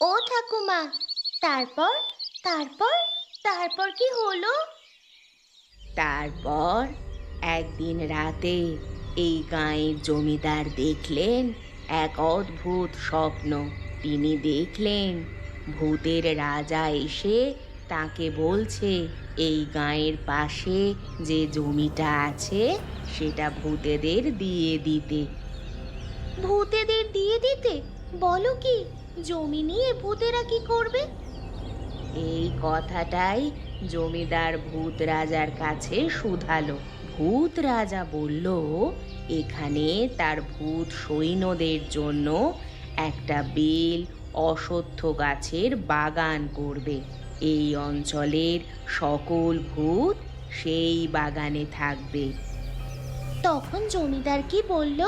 ও ঠাকুমা, তারপর তারপর তারপর কি হলো? তারপর একদিন রাতে এই গাঁয়ের জমিদার দেখলেন এক অদ্ভুত স্বপ্ন। তিনি দেখলেন ভূতের রাজা এসে তাকে বলছে এই গাঁয়ের পাশে যে জমিটা আছে সেটা ভূতেদের দিয়ে দিতে। ভূতেদের দিয়ে দিতে? বলো কি, জমি নিয়ে ভূতেরা কি করবে? এই কথাটাই জমিদার ভূত রাজার কাছে শুধালো। ভূত রাজা বলল এখানে তার ভূত সৈন্যদের জন্য একটা বেল অশ্বত্থ গাছের বাগান করবে। এই অঞ্চলের সকল ভূত সেই বাগানে থাকবে। তখন জমিদার কি বলল?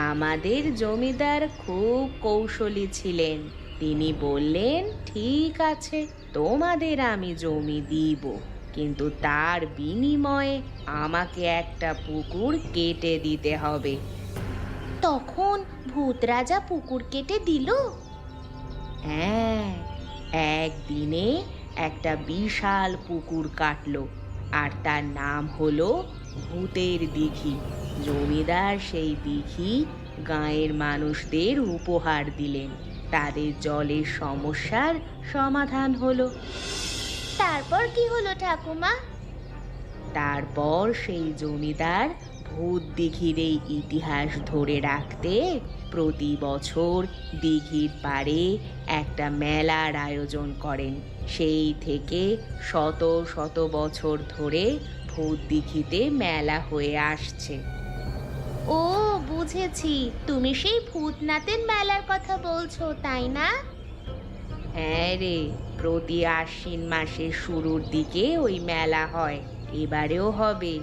আমাদের জমিদার খুব কৌশলী ছিলেন। তিনি বললেন ঠিক আছে, তোমাদের আমি জমি দিব, কিন্তু তার বিনিময়ে আমাকে একটা পুকুর কেটে দিতে হবে। তখন ভূত রাজা পুকুর কেটে দিল? হ্যাঁ, একদিনে একটা বিশাল পুকুর কাটলো, আর তার নাম হলো ভূতের দিঘি। জমিদার সেই দিঘি গাঁয়ের মানুষদের উপহার দিলেন। তাদের জলের সমস্যার সমাধান হলো। তারপর কি হলো ঠাকুমা? তারপর সেই জমিদার ভূত দিঘির এই ইতিহাস ধরে রাখতে প্রতি বছর দিঘির পাড়ে একটা মেলার আয়োজন করেন। সেই থেকে শত শত বছর ধরে ভূত দিঘিতে মেলা হয়ে আসছে। ও, বুঝেছি, তুমি সেই ভূতনাথের মেলার কথা বলছো, তাই না? হ্যাঁ রে, প্রতি আশ্বিন মাসের শুরুর দিকে ওই মেলা হয়, এবারেও হবে।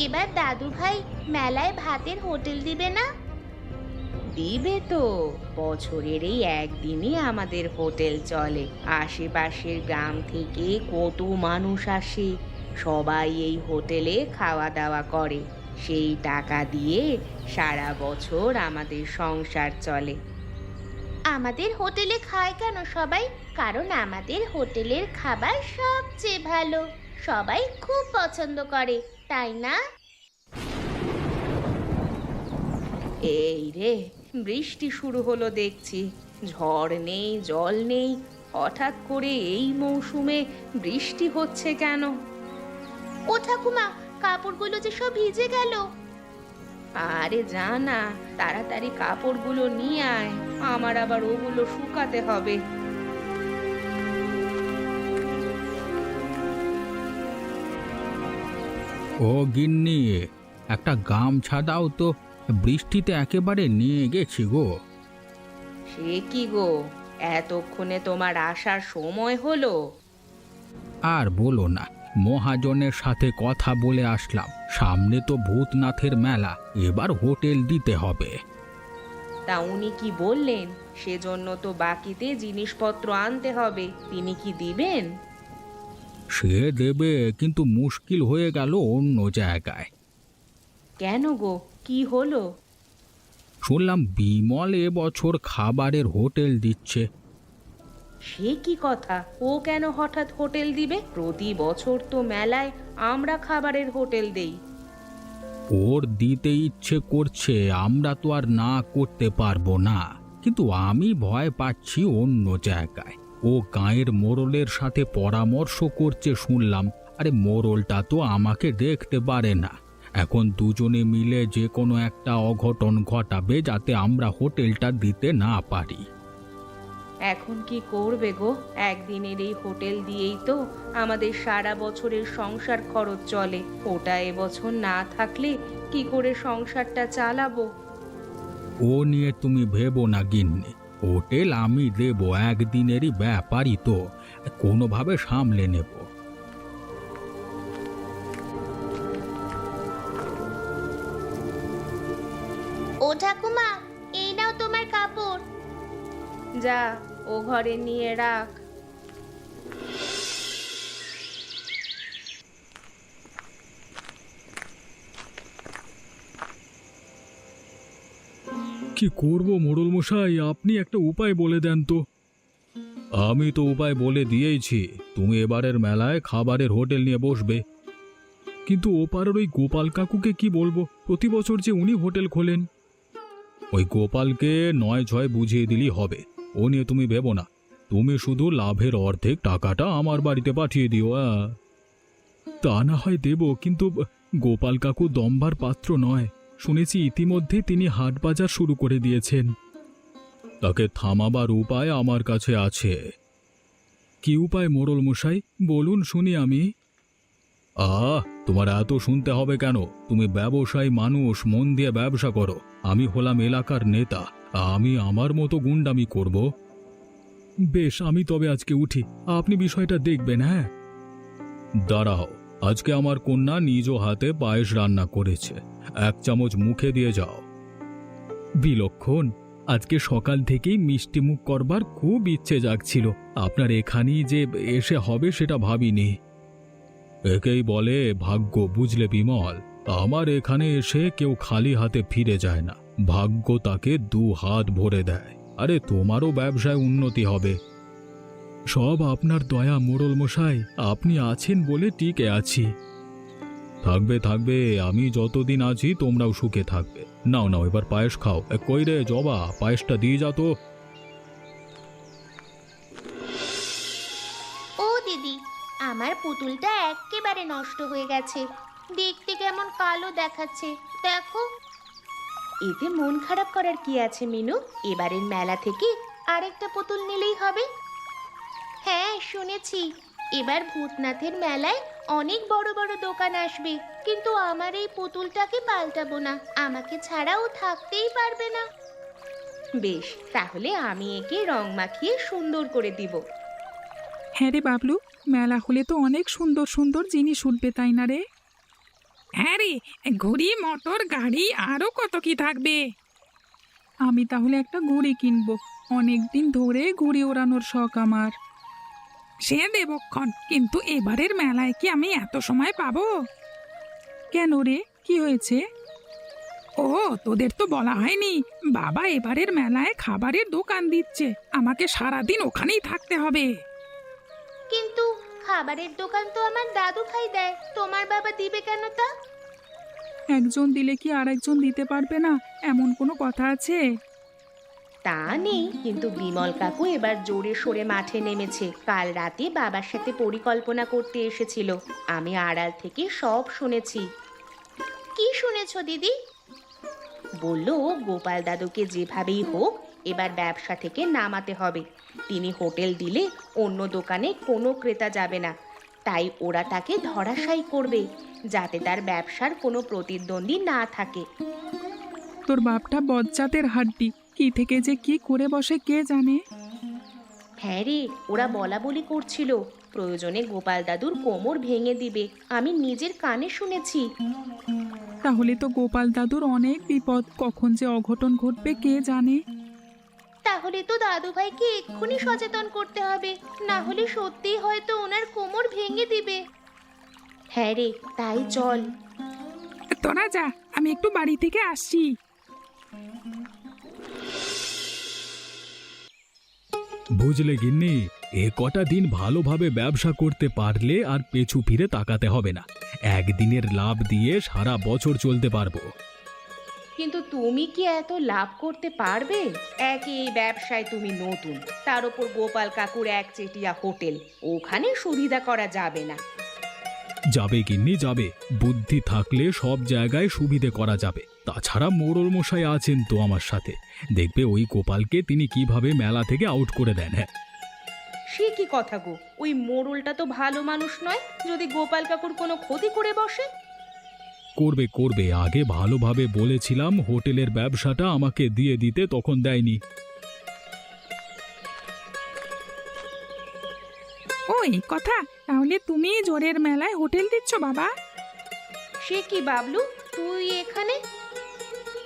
এবার দাদু ভাই মেলায় ভাতের হোটেল দিবে না? দিবে তো। বছরের এই একদিনই আমাদের হোটেল চলে। আশেপাশের গ্রাম থেকে কত মানুষ আসে, সবাই এই হোটেলে খাওয়া দাওয়া করে। সেই টাকা দিয়ে সারা বছর আমাদের সংসার চলে। আমাদের হোটেলে খায় কেন সবাই? কারণ আমাদের হোটেলের খাবার সবচেয়ে ভালো, সবাই খুব পছন্দ করে, তাই না? এই রে, বৃষ্টি শুরু হলো দেখছি। ঝড় নেই, জল নেই, হঠাৎ করে এই মৌসুমে বৃষ্টি হচ্ছে কেন? ও ঠাকুমা, কাপড়গুলো যে সব ভিজে গেল। আরে যা না, তাড়াতাড়ি কাপড়গুলো নিয়ে আয়, আমার আবার ওগুলো শুকাতে হবে। ও গিন্নি, একটা গামছা দাও তো, বৃষ্টিতে একেবারে নিয়ে গেছি গো। সে কি গো, এতক্ষণে তোমার আসার সময় হলো? আর বলো না, মহাজনের সাথে কথা বলে আসলাম, সামনে তো ভূতনাথের মেলা, এবার হোটেল দিতে হবে। তা উনি কি বললেন? সেজন্য তো বাকিতে জিনিসপত্র আনতে হবে, তিনি কি দিবেন? সে দেবে, কিন্তু মুশকিল হয়ে গেল অন্য জায়গায়। কেন গো, কি হলো? শুনলাম বিমল এবছর খাবারের হোটেল দিচ্ছে। সে কি কথা? ও কেন হঠাৎ হোটেল দিবে? প্রতি বছর তো মেলায় আমরা খাবারের হোটেল দেই। ওর দিতে ইচ্ছে করছে, আমরা তো আর না করতে পারবো না, কিন্তু আমি ভয় পাচ্ছি অন্য জায়গায়। ও গাঁয়ের মোড়লের সাথে পরামর্শ করছে শুনলাম। আরে মোড়লটা তো আমাকে দেখতে পারে না। এখন দুজনে মিলে যে কোনো একটা অঘটন ঘটাবে যাতে আমরা হোটেলটা দিতে না পারি। এখন কি করবে গো? একদিনের এই হোটেল দিয়েই তো আমাদের সারা বছরের সংসার খরচ চলে। ওটা এবছর না থাকলে কি করে সংসারটা চালাবো? ও নিয়ে তুমি ভেবো না গিন্নি, হোটেল আমি দেবো, একদিনেরই ব্যাপারই তো, কোনোভাবে সামলে নেব। ও ঠাকুমা, এই নাও তোমার কাপড়। যা, ও ঘরে নিয়ে রাখ। কি করব মোড়ল মশাই, আপনি একটা উপায় বলে দেন তো। আমি তো উপায় বলে দিয়েইছি, তুমি এবারের মেলায় খাবারের হোটেল নিয়ে বসবে। কিন্তু ওপারের ওই গোপাল কাকুকে কি বলবো, প্রতি বছর যে উনি হোটেল খোলেন। ওই গোপালকে নয় ছয় বুঝিয়ে দিলেই হবে, ও নিয়ে তুমি ভেবো না। তুমি শুধু লাভের অর্ধেক টাকাটা আমার বাড়িতে পাঠিয়ে দিও। তা না হয় দেব, কিন্তু গোপাল কাকু দম্বার পাত্র নয়। শুনেছি ইতিমধ্যে তিনি হাট বাজার শুরু করে দিয়েছেন। তাকে থামাবার উপায় আমার কাছে আছে। কি উপায় মোড়ল মশাই, বলুন শুনি আমি। তোমার এত শুনতে হবে কেন? তুমি ব্যবসায়ী মানুষ, মন দিয়ে ব্যবসা করো। আমি হলাম এলাকার নেতা, আমি আমার মতো গুন্ডামি করব। বেশ, আমি তবে আজকে উঠি, আপনি বিষয়টা দেখবেন। হ্যাঁ, দাঁড়াও, আজকে আমার কন্যা নিজ হাতে পায়েস রান্না করেছে, 1 চামচ মুখে দিয়ে যাও। বিলক্ষণ, আজকে সকাল থেকেই মিষ্টি মুখ করবার খুব ইচ্ছে জাগছিল। আপনার এখানেই যে এসে হবে সেটা ভাবিনি। একেই বলে ভাগ্য, বুঝলে বিমল। আমার এখানে এসে কেউ খালি হাতে ফিরে যায় না, ভাগ্য তাকে 2 হাত ভরে দেয়। আরে তোমারও ব্যবসায় উন্নতি হবে। সব আপনার দয়া মোড়ল মশাই, আপনি আছেন বলে টিকে আছি। থাকবে থাকবে, আমি যতদিন আছি তোমরাও সুখে থাকবে। নাও নাও, এবার পায়েস খাও। কই রে জবা, পায়েসটা দিয়ে যা তো। ও দিদি, আমার পুতুলটা একেবারে নষ্ট হয়ে গেছে, দেখতে কেমন কালো দেখাচ্ছে দেখো। এতে মন খারাপ করার কি আছে মিনু? এবারের মেলা থেকে আরেকটা পুতুল নিলেই হবে। হ্যাঁ শুনেছি, এবার ভূতনাথের মেলায় অনেক বড় বড় দোকান আসবে, কিন্তু আমার এই পুতুলটাকে পাল্টাবো না, আমাকে ছাড়াও থাকতেই পারবে না। বেশ, তাহলে আমি একে রং মাখিয়ে সুন্দর করে দিব। হ্যাঁ রে বাবলু, মেলা হলে তো অনেক সুন্দর সুন্দর জিনিস উঠবে, তাই না রে? হ্যাঁ রে, ঘুড়ি, মোটর গাড়ি, আরো কত কি থাকবে। আমি তাহলে একটা ঘুড়ি কিনবো, অনেক দিন ধরে ঘুড়ি ওড়ানোর শখ আমার। সে দেবক্ষণ, কিন্তু এবারের মেলায় কি আমি এত সময় পাবো? কেন রে, কি হয়েছে? ও, তোদের তো বলা হয়নি, বাবা এবারের মেলায় খাবারের দোকান দিচ্ছে, আমাকে সারাদিন ওখানেই থাকতে হবে। কিন্তু খাবারের দোকান তো আমার দাদু ভাই দেয়, তোমার বাবা দিবে কেন তা? একজন দিলে কি আরেকজন দিতে পারবে না, এমন কোনো কথা আছে? তা নেই, কিন্তু বিমল কাকু এবার জোরে সোরে মাঠে নেমেছে। কাল রাতে বাবার সাথে পরিকল্পনা করতে এসেছিল, আমি আড়াল থেকে সব শুনেছি। কি শুনেছো দিদি? বলল গোপাল দাদুকে যেভাবেই হোক এবার ব্যবসা থেকে নামাতে হবে। তিনি হোটেল দিলে অন্য দোকানে কোনো ক্রেতা যাবে না, তাই ওরা তাকে ধরাশায়ী করবে, যাতে তার ব্যবসার কোনো প্রতিদ্বন্দ্বী না থাকে। তোর বাপটা বজ্জাতের হাড্ডি, কি থেকে যে কি করে বসে কে জানে। হ্যাঁ রে, ওরা বলা বলি করছিল প্রয়োজনে গোপাল দাদুর কোমর ভেঙে দিবে, আমি নিজের কানে শুনেছি। তাহলে তো গোপাল দাদুর অনেক বিপদ, কখন যে অঘটন ঘটবে কে জানে। তাহলে তো দাদু ভাইকে এক্ষুনি সচেতন করতে হবে, না হলে সত্যিই হয়তো ওনার কোমর ভেঙে দিবে। হ্যাঁ রে, তাই চল। তোরা যা, আমি একটু বাড়ি থেকে আসছি। বুঝলে গিন্নি, এ কটা দিন ভালোভাবে ব্যবসা করতে পারলে আর পেছু ফিরে তাকাতে হবে না। একদিনের লাভ দিয়ে সারা বছর চলতে পারবো। কিন্তু তুমি কি এত লাভ করতে পারবে? একে এই ব্যবসায় তুমি নতুন, তার উপর গোপাল কাকুর একচেটিয়া হোটেল, ওখানে সুবিধা করা যাবে না। যাবে গিন্নি যাবে, বুদ্ধি থাকলে সব জায়গায় সুবিধে করা যাবে। তাছাড়া মোড়ল মশাই আছেন তো আমার সাথে, দেখবে ওই গোপালকে তিনি কিভাবে মেলা থেকে আউট করে দেন। হ্যাঁ, সে কি কথা গো, ওই মোড়লটা তো ভালো মানুষ নয়, যদি গোপাল কাকুর কোনো ক্ষতি করে বসে। করবে করবে, আগে ভালোভাবে বলেছিলাম হোটেলের ব্যবসাটা আমাকে দিয়ে দিতে, তখন দেয়নি। ওই কথা, তাহলে তুমি জোরের মেলায় হোটেল দিচ্ছ বাবা? সে কি বাবলু, তুই এখানে?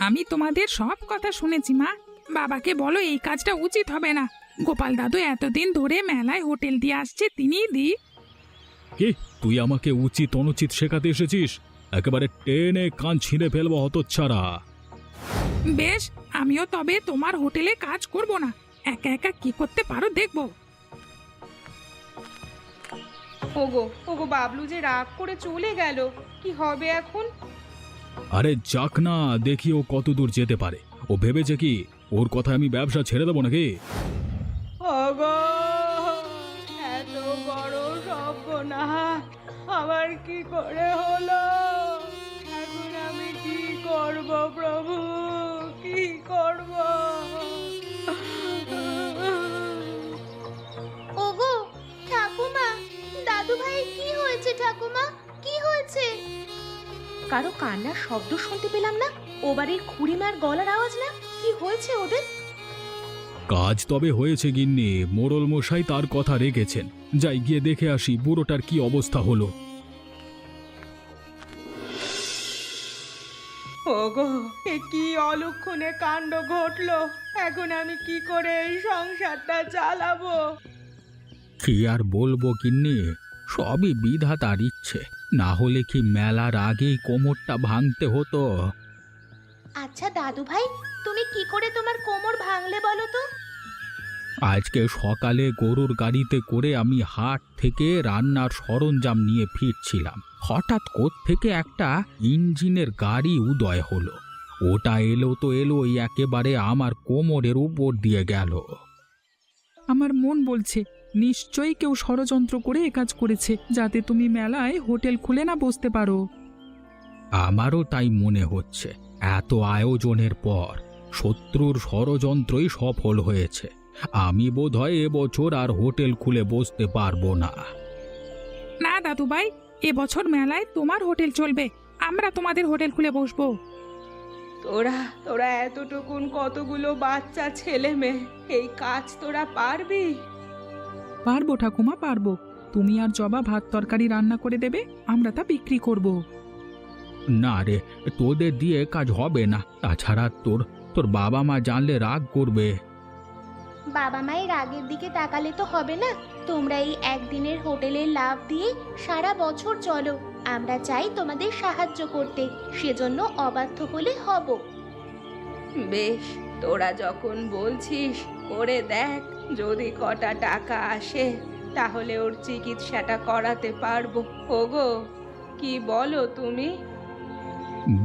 আমি তোমাদের সব কথা শুনেছি মা, বাবাকে বলো এই কাজটা উচিত হবে না। গোপাল দাদু এতদিন ধরে মেলায় হোটেল দিয়ে আসছে, তিনিই দিক। কি, তুই আমাকে উচিত অনুচিত শেখাতে এসেছিস? একেবারে টেনে কান ছিঁড়ে ফেলবো হতচ্ছাড়া। বেশ, আমিও তবে তোমার হোটেলে কাজ করব না, একা একা কি করতে পারো দেখবো। ওগো ওগো, বাবলু যে রাগ করে চলে গেল, কি হবে এখন? আরে যাক না, দেখি ও কত দূর যেতে পারে। ও ভেবেছে কি ওর কথা আমি ব্যবসা ছেড়ে দেবো নাকি? ওগো, এত বড় সর্বনাশ আমার কি করে হলো? এখন আমি কি করব প্রভু, কি করব? ওগো ঠাকুমা, দাদু ভাই কি হয়েছে? ঠাকুমা কি হয়েছে? কারো কান্নার শব্দ শুনতে পেলাম না, ও বাড়ির খুড়িমার গলার আওয়াজ না, কি হয়েছে ওদের? কাজ তবে হয়েছে গিন্নি, মোড়ল মশাই তার কথা রেখেছেন। যাই গিয়ে দেখে আসি বুড়োটার কি অবস্থা হলো। ওগো, এ কি অলক্ষণে কাণ্ড ঘটলো! এখন আমি কি করে এই সংসারটা চালাবো? কি আর বলবো গিন্নি, সবই বিধাতার ইচ্ছে। না হলে কি মেলার আগেই কোমরটা ভাঙতে হতো। আচ্ছা দাদু ভাই, তুমি কি করে তোমার কোমর ভাঙলে বলো তো? আজকে সকালে গরুর গাড়িতে করে আমি হাট থেকে রান্নার সরঞ্জাম নিয়ে ফিরছিলাম। হঠাৎ কোত্থেকে একটা ইঞ্জিনের গাড়ি উদয় হলো। ওটা এলো তো এলোই, একেবারে আমার কোমরের উপর দিয়ে গেল। আমার মন বলছে নিশ্চয়ই কেউ ষড়যন্ত্র করে এ কাজ করেছে, যাতে তুমি মেলায় হোটেল খুলে না বসতে পারো। আমারও তাই মনে হচ্ছে। এত আয়োজনের পর শত্রুর ষড়যন্ত্রই সফল হয়েছে। আমি বোধহয় এবছর আর হোটেল খুলে বসতে পারবো না। না দাদু ভাই, এবছর মেলায় তোমার হোটেল চলবে, আমরা তোমাদের হোটেল খুলে বসবো। তোরা তোরা এতটুকুন কতগুলো বাচ্চা ছেলে মেয়ে, এই কাজ তোরা পারবি? পারবো ঠাকুমা, পারবো। তুমি আর জবা ভাত তরকারি রান্না করে দেবে, আমরা তা বিক্রি করব। না রে, তোদের দিয়ে কাজ হবে না। তাছাড়া তোর তোর বাবা মা জানলে রাগ করবে। বাবা মায়ের রাগের দিকে তাকালে তো হবে না। তোমরা এই একদিনের হোটেলের লাভ দিয়ে সারা বছর চলো। আমরা চাই তোমাদের সাহায্য করতে, সেজন্য অবাধ্য হলে হব। বেশ, তোরা যখন বলছিস করে দেখ, যদি কটা টাকা আসে তাহলে ওর চিকিৎসাটা করাতে পারবো। ওগো, কি বলো তুমি?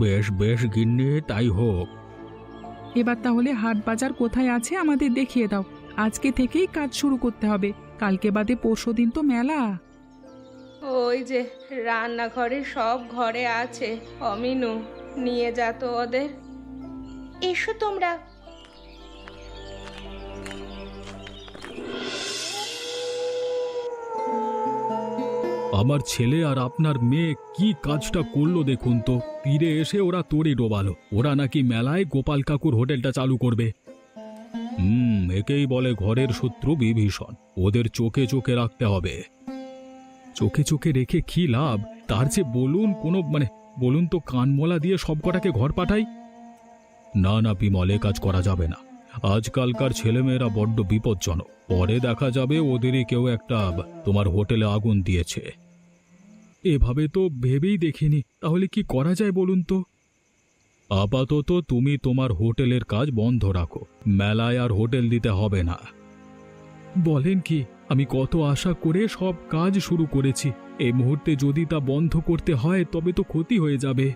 বেশ বেশ গিন্নি, তাই হোক। এবার তাহলে হাট বাজার কোথায় আছে আমাদের দেখিয়ে দাও। আজকে থেকেই কাজ শুরু করতে হবে, কালকে বাদে পরশুদিন তো মেলা। ওই যে রান্নাঘরে সব ঘরে আছে, অমিনু, নিয়ে যা তো ওদের। এসো তোমরা। আমার ছেলে আর আপনার মেয়ে কি কাজটা করলো দেখুন তো। তীরে এসে ওরা তড়ি ডোবালো। ওরা নাকি মেলায় গোপাল কাকুর হোটেলটা চালু করবে। একেই বলে ঘরের শত্রু বিভীষণ। ওদের চোখে চোখে রাখতে হবে। চোখে চোখে রেখে কি লাভ? তার চেয়ে বলুন বলুন তো কানমলা দিয়ে সব কটাকে ঘর পাঠাই। না না বিমল, এ কাজ করা যাবে না। আজকালকার ছেলেমেয়েরা বড্ড বিপজ্জনক। পরে দেখা যাবে ওদেরই কেউ একটা তোমার হোটেলে আগুন দিয়েছে। এভাবে তো ভেবেই দেখিনি। তাহলে কি করা যায় বলুন তো? আপাতত তুমি তোমার হোটেলের কাজ বন্ধ রাখো। মেলায় আর হোটেল দিতে হবে না। বলেন কি, আমি কত আশা করে সব কাজ শুরু করেছি। এই মুহূর্তে যদি তা বন্ধ করতে হয় তবে তো ক্ষতি হয়ে যাবে।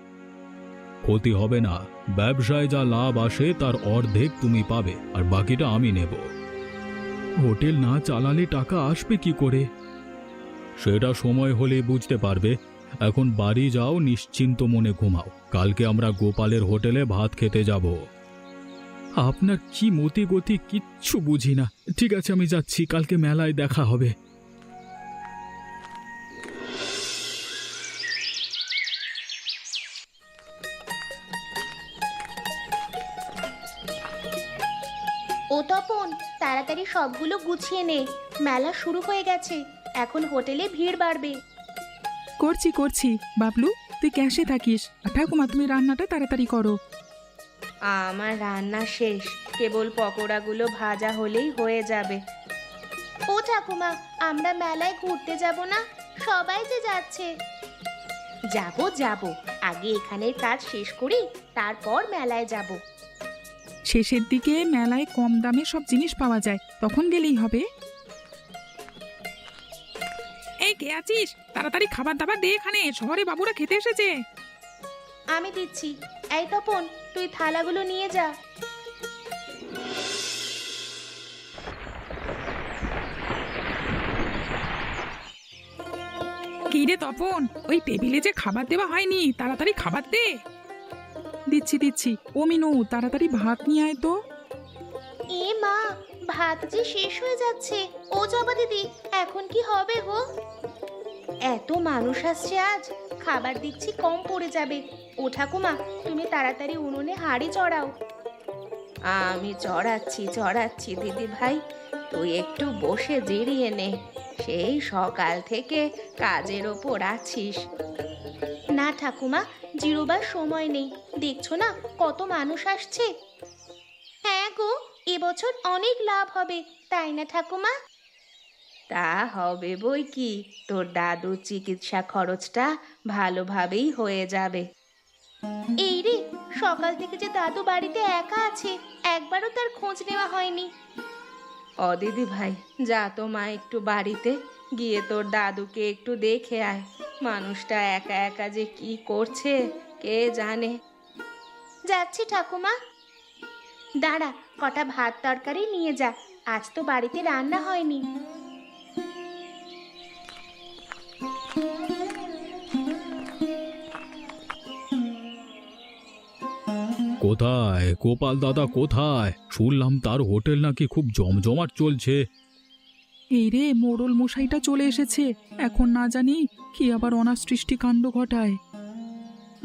ক্ষতি হবে না। ব্যবসায় যা লাভ আসে তার অর্ধেক তুমি পাবে, আর বাকিটা আমি নেব। হোটেল না চালালে টাকা আসবে কি করে? সেটা সময় হলে বুঝতে পারবে। এখন বাড়ি যাও, নিশ্চিন্ত মনে ঘুমাও। কালকে আমরা গোপালের হোটেলে ভাত খেতে যাব। আপনার কি মতি গতি কিচ্ছু বুঝি না। ঠিক আছে, আমি যাচ্ছি, কালকে মেলায় দেখা হবে। ও তপন, তাড়াতাড়ি সবগুলো গুছিয়ে নে। মেলা শুরু হয়ে গেছে, এখন হোটেলে ভিড় বাড়বে। করছি করছি। বাবলু, তুই ক্যাশে থাকিস, আর ঠাকুমা তুমি রান্নাটা তাড়াতাড়ি করো। আমার রান্না শেষ, কেবল পকোড়াগুলো ভাজা হলেই হয়ে যাবে। ও ঠাকুমা, আমরা মেলায় ঘুরতে যাব না? সবাই যে যাচ্ছে। যাব যাব, আগে এখানের কাজ শেষ করি, তারপর মেলায় যাব। শেষের দিকে মেলায় কম দামে সব জিনিস পাওয়া যায়, তখন গেলেই হবে। এই কে আছিস? তাড়াতাড়ি খাবার দাবার দে, এখানে শহরে বাবুরা খেতে এসেছে। আমি দিচ্ছি। এই তপন, তুই থালাগুলো নিয়ে যা। কি রে তপন, ওই টেবিলে যে খাবার দেওয়া হয়নি, তাড়াতাড়ি খাবার দে। দিচ্ছি দিচ্ছি। ও মিনু, তাড়াতাড়ি ভাত নিয়ে আয় তো। এ মা, ভাত যে শেষ হয়ে যাচ্ছে। ও জবা দিদি, এখন কি হবে গো? এত মানুষ আসছে আজ, খাবার দেখছি কম পড়ে যাবে। ও ঠাকুমা, তুমি তাড়াতাড়ি উনুনে হাঁড়ি চড়াও। আমি চড়াচ্ছি দিদি ভাই, তুই একটু বসে জিরিয়ে নে। সেই সকাল থেকে কাজের ওপর আছিস। না ঠাকুমা, জিরোবার সময় নেই, দেখছো না কত মানুষ আসছে। হ্যাঁ গো, এবছর অনেক লাভ হবে, তাই না ঠাকুমা? তা হবে বই কি, তোর দাদুর চিকিৎসা খরচটা ভালোভাবেই হয়ে যাবে। এই রে, সকাল থেকে যে দাদু বাড়িতে একা আছে, একবারও তার খোঁজ নেওয়া হয়নি। ও দিদি ভাই, যা তো মা একটু বাড়িতে গিয়ে তোর দাদুকে একটু দেখে আয়। মানুষটা একা একা যে কি করছে কে জানে। যাচ্ছি ঠাকুমা। দাঁড়া, কটা ভাত তরকারি নিয়ে যা, আজ তো বাড়িতে রান্না হয়নি। কোথায় গোপাল দাদা, কোথায়? শুনলাম তার হোটেল নাকি খুব জমজমাট চলছে। এই রে, মোড়ল মশাইটা চলে এসেছে। এখন না জানি কি আবার অনাসৃষ্টি কাণ্ড ঘটায়।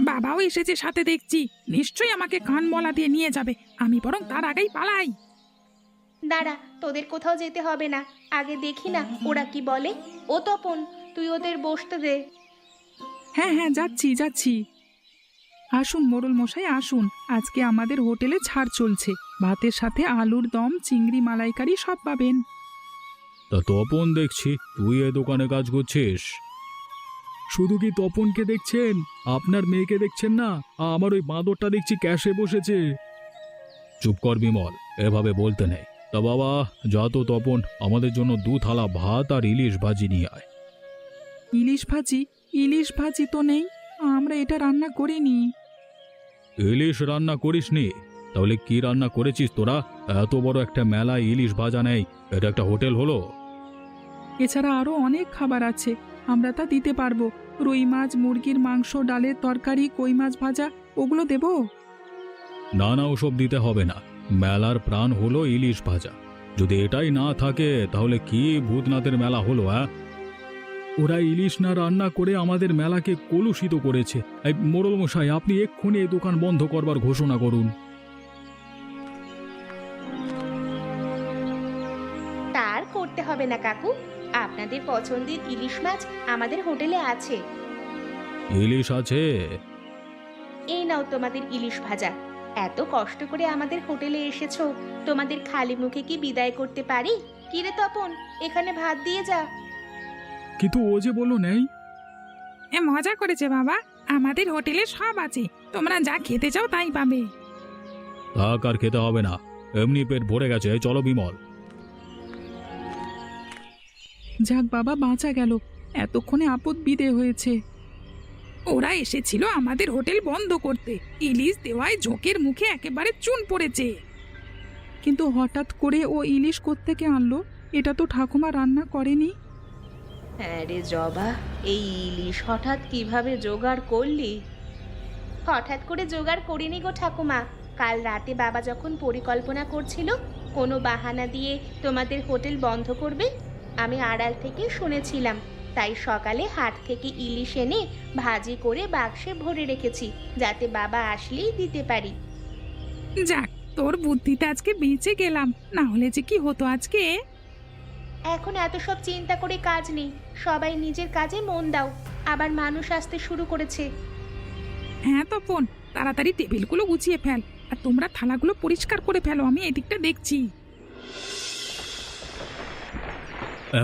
বাবাও এসেছে সাথে দেখছি, নিশ্চয়ই আমাকে কান মলা দিয়ে নিয়ে যাবে। আমি বরং তার আগেই পালাই। দাঁড়া, তোদের কোথাও যেতে হবে না, আগে দেখি না ওরা কি বলে। ও তপন, তুই ওদের বসতে দে। হ্যাঁ হ্যাঁ, যাচ্ছি যাচ্ছি। আসুন মোড়ল মশাই আসুন, আজকে আমাদের হোটেলে ছাড় চলছে। ভাতের সাথে আলুর দম, চিংড়ি মালাইকারি সব পাবেন। তা তপন, দেখছি তুই এ দোকানে কাজ করছিস। শুধু কি তপনকে দেখছেন? আপনার মেয়েকে দেখছেন না? আমার ওই বাঁদরটা দেখছি ক্যাশে বসেছে। চুপ কর বিমল, এভাবে বলতে নেই। তা বাবা, যা তো তপন, আমাদের জন্য 2 থালা ভাত আর ইলিশ ভাজি নিয়ে আয়। ইলিশ ভাজি? ইলিশ ভাজি তো নেই, আমরা এটা রান্না করিনি। ইলিশ রান্না করিসনি? তাহলে কি রান্না করেছিস তোরা? এত বড় একটা মেলায় ইলিশ ভাজা নেই, এটা একটা হোটেল হলো? এছাড়া আরো অনেক খাবার আছে, আমরা তা দিতে পারবো। রুই মাছ, মুরগির মাংস, ডালের তরকারি, কই মাছ ভাজা, ওগুলো দেবো? না না, ওসব দিতে হবে না। মেলার প্রাণ হলো ইলিশ ভাজা। যদি এটাই না থাকে তাহলে কি ভূতনাথের মেলা হলো? ওরা ইলিশ না রান্না করে আমাদের মেলাকে কলুষিত করেছে। এই মোড়ল মশাই, আপনি এক্ষুনি এই দোকান বন্ধ করবার ঘোষণা করুন। তার করতে হবে না কাকু, আপনাদের পছন্দের ইলিশ মাছ আমাদের হোটেলে আছে। ইলিশ আছে? এই নাও তোমাদের ইলিশ ভাজা। এত কষ্ট করে আমাদের হোটেলে এসেছো, তোমাদের খালি মুখে কি বিদায় করতে পারি? কিরে তপন, এখানে ভাত দিয়ে যা। কিন্তু ও যে বললো নেই। মজা করেছে বাবা, আমাদের হোটেলে সব আছে, তোমরা যা খেতে চাও তাই পাবে। থাক, আর খেতে হবে না, এমনি পেট ভরে গেছে। চলো বিমল। যাক বাবা, বাঁচা গেল, এতক্ষণে আপদ বিদে হয়েছে। ওরা এসেছিল আমাদের হোটেল বন্ধ করতে, ইলিশ দেওয়ায় ঝোঁকের মুখে একেবারে চুন পড়েছে। কিন্তু হঠাৎ করে ও ইলিশ কোত্থেকে আনলো? এটা তো ঠাকুমা রান্না করেনি। হ্যাঁ রে জবা, এই ইলিশ হঠাৎ কিভাবে জোগাড় করলি? হঠাৎ করে জোগাড় করিনি গো ঠাকুমা, কাল রাতে বাবা যখন পরিকল্পনা করছিল কোনো বাহানা দিয়ে তোমাদের হোটেল বন্ধ করবে, আমি আড়াল থেকে শুনেছিলাম। তাই সকালে হাট থেকে ইলিশ এনে ভাজি করে বাক্সে ভরে রেখেছি, যাতে বাবা আসলেই দিতে পারি। যাক, তোর বুদ্ধিতে আজকে বেঁচে গেলাম, না হলে যে কি হতো আজকে। এখন এত সব চিন্তা করে কাজ নেই, সবাই নিজের কাজে মন দাও। আবার মানুষ আসতে শুরু করেছে। হ্যাঁ তপন, তাড়াতাড়ি টেবিলগুলো গুছিয়ে ফেল, আর তোমরা থালাগুলো পরিষ্কার করে ফেলো, আমি এদিকটা দেখছি।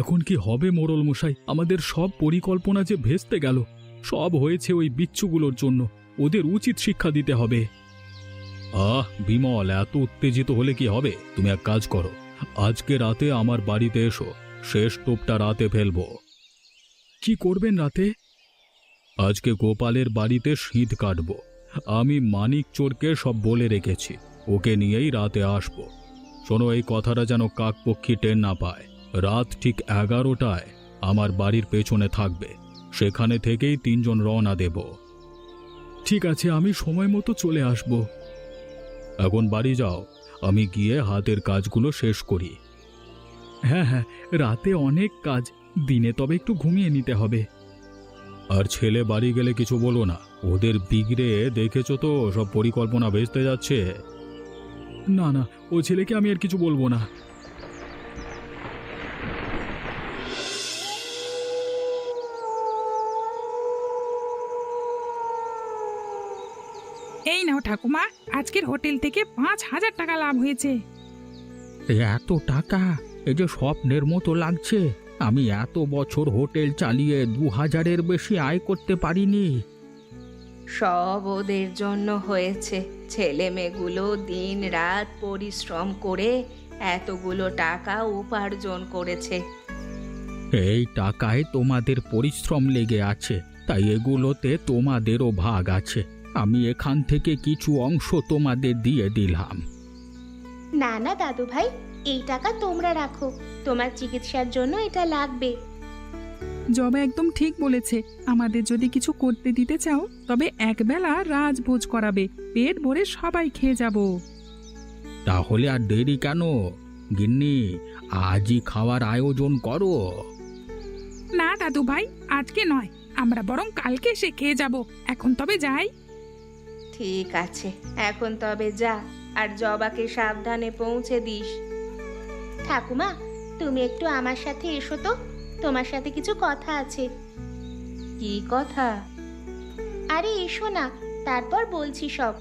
এখন কি হবে মোড়ল মশাই? আমাদের সব পরিকল্পনা যে ভেস্তে গেল। সব হয়েছে ওই বিচ্ছুগুলোর জন্য। ওদের উচিত শিক্ষা দিতে হবে। বিমল, এত উত্তেজিত হলে কি হবে? তুমি এক কাজ করো, আজকে রাতে আমার বাড়িতে এসো, শেষ টোপটা রাতে ফেলবো। কি করবেন রাতে? আজকে গোপালের বাড়িতে শীত কাটবো। আমি মানিক চোরকে সব বলে রেখেছি, ওকে নিয়েই রাতে আসবো। শোনো, এই কথাটা যেন কাকপক্ষী টের না পায়। রাত ঠিক 11টায় আমার বাড়ির পেছনে থাকবে, সেখানে থেকেই 3 জন রওনা দেব। ঠিক আছে, আমি সময় মতো চলে আসব। এখন বাড়ি যাও, আমি গিয়ে হাতের কাজগুলো শেষ করি। হ্যাঁ হ্যাঁ, রাতে অনেক কাজ, দিনে তবে একটু ঘুমিয়ে নিতে হবে। আর ছেলে বাড়ি গেলে কিছু বলো না, ওদের বিগড়ে দেখেছো তো, সব পরিকল্পনা ভেস্তে যাচ্ছে। না না, ও ছেলেকে আমি আর কিছু বলবো না। এই নাও ঠাকুমা, আজকের হোটেল থেকে 5,000 টাকা লাভ হয়েছে। এত টাকা? এই যে স্বপ্নের মতো লাগছে। আমি এত বছর হোটেল চালিয়ে 2000-এর বেশি আয় করতে পারিনি। সব ওদের জন্য হয়েছে। ছেলে মেয়েগুলো দিন রাত পরিশ্রম করে এতগুলো টাকা উপার্জন করেছে। এই টাকায় তোমাদের পরিশ্রম লেগে আছে, তাই এগুলোতে তোমাদেরও ভাগ আছে। আমি এখান থেকে কিছু অংশ তোমাদের দিয়ে দিলাম। না না দাদু ভাই, এই টাকা তোমরা রাখো, তোমার চিকিৎসার জন্য এটা লাগবে। জবা একদম ঠিক বলেছে। আমাদের যদি কিছু করতে দিতে চাও তবে একবেলা রাজভোজ করাবে, পেট ভরে সবাই খেয়ে যাব। তাহলে আর দেরি কেন? গিন্নি, আজই খাওয়ার আয়োজন করো। না দাদু ভাই, আজকে নয়, আমরা বরং কালকে এসে খেয়ে যাব। এখন তবে যাই। ঠিক আছে, এখন তবে যা, আর জবাকে সাবধানে পৌঁছে দিস। ঠাকুমা, তুমি একটু আমার সাথে এসো তো, তোমার সাথে কিছু কথা আছে। কি কথা? আরে এসো না, তারপর বলছি সব।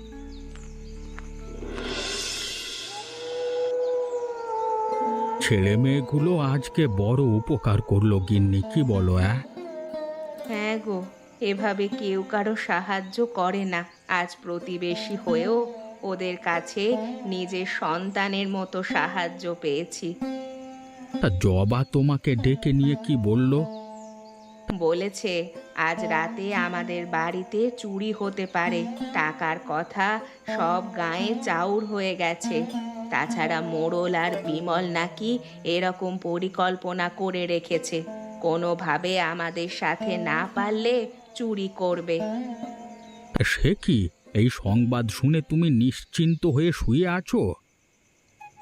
ছেলে মেয়েগুলো আজকে বড় উপকার করলো গিন্নি, কি বলো? হ্যাঁ গো, এভাবে কেউ কারো সাহায্য করে না। আজ প্রতিবেশী হয়েও ওদের কাছে নিজের সন্তানের মতো সাহায্য পেয়েছি। তা জবা তোমাকে ডেকে নিয়ে কি বলল? বলেছে আজ রাতে আমাদের বাড়িতে চুরি হতে পারে। টাকার কথা সব গায়ে চাউর হয়ে গেছে। তাছাড়া মোড়ল আর বিমল নাকি এরকম পরিকল্পনা করে রেখেছে, কোনোভাবে আমাদের সাথে না পারলে চুরি করবে। সে কি? এই সংবাদ শুনে তুমি নিশ্চিন্ত হয়ে শুয়ে আছো?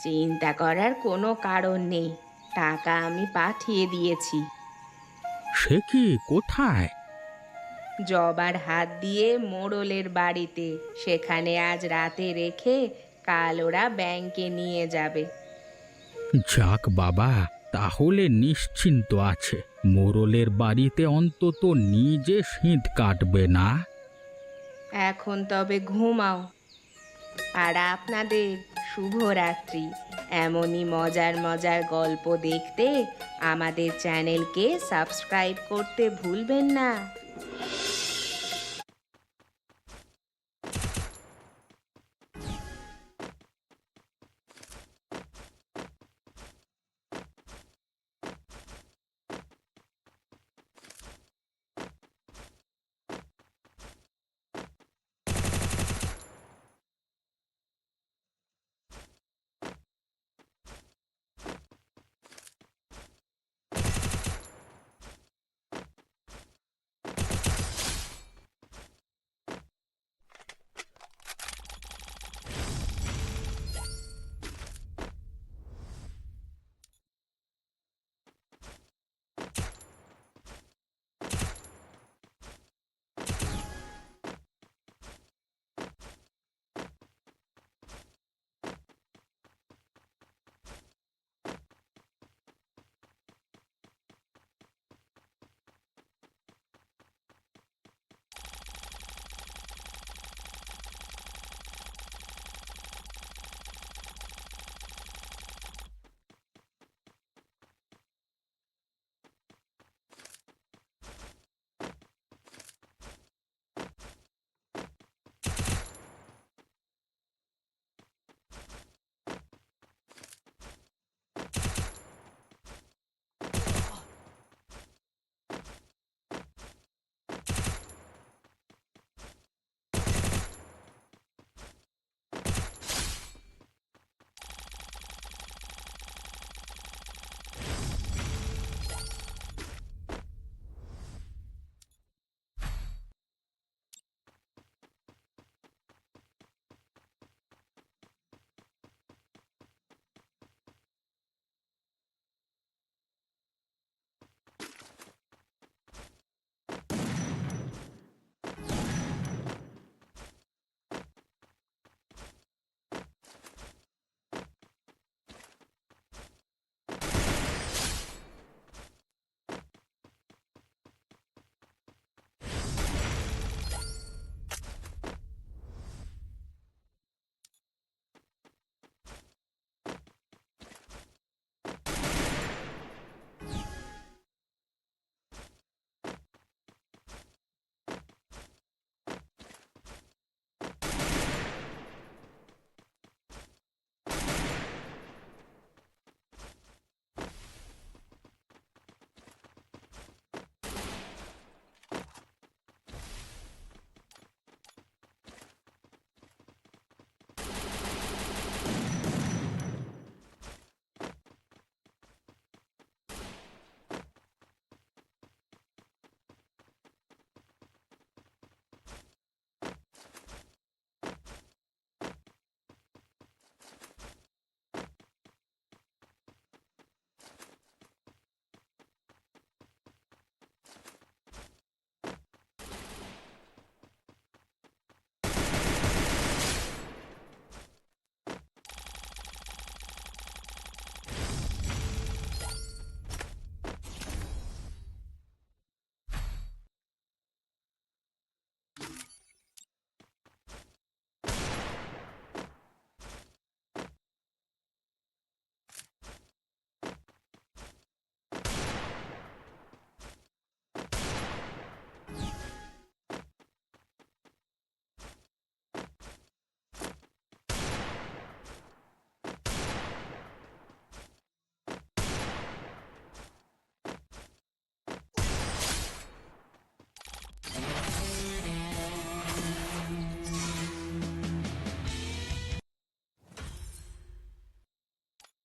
চিন্তা করার কোনো কারণ নেই, টাকা আমি পাঠিয়ে দিয়েছি। সে কি? কোথায়? জবার হাত দিয়ে মোড়লের বাড়িতে। সেখানে আজ রাতে রেখে কাল ওরা ব্যাংকে নিয়ে যাবে। যাক বাবা, তাহলে নিশ্চিন্ত আছে। মোড়লের বাড়িতে অন্তত নিজে শীত কাটবে না। এখন তবে ঘুমাও। আর আপনাদের শুভরাত্রি। এমনই মজার মজার গল্প দেখতে আমাদের চ্যানেলকে সাবস্ক্রাইব করতে ভুলবেন না।